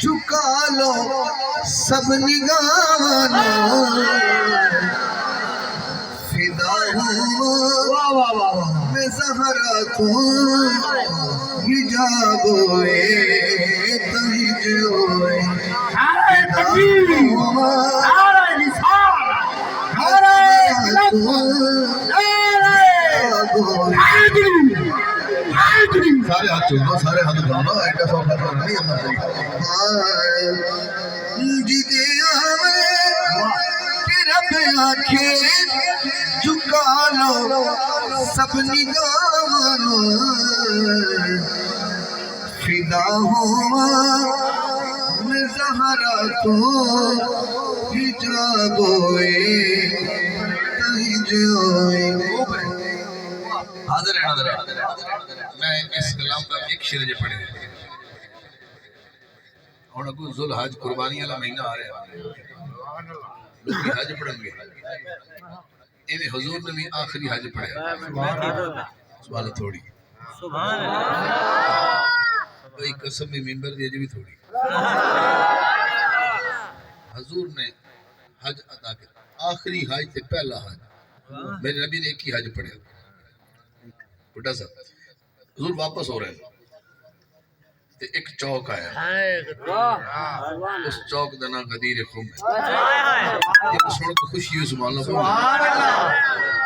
چکا لو سب نگاہوں فدا ہوں میں زہرا کو حجاب ہوئے تہج ہوئے سارے ہاتھ چلو سارے ہاتھ جانا ایڈا سوکھا کرنا نہیں ہونا چاہیے جدے آوے کہ رب آنکھیں جھکا لو سب نگاہوں فدا ہوا میں زہرا تو حجاب ہوئے تہج ہوئے حاضر ہے میں اس کلام کا ایک شعر جو پڑھے اور اگو ذل حج قربانی والا مہینہ آ رہا ہے لوگ حج پڑھیں گے انہیں حضور نے بھی آخری حج پڑھا سوال تھوڑی کوئی قسم میں ممبر دی بھی تھوڑی حضور نے حج ادا کیا آخری حج تے پہلا حج میرے نبی نے ایک ہی حج پڑھا بڑا صاحب حضور واپس ہو رہے ہیں تے ایک چوک آیا اس چوک دا نام غدیر خم ہے یہ سن کے خوشی ہو سبحان اللہ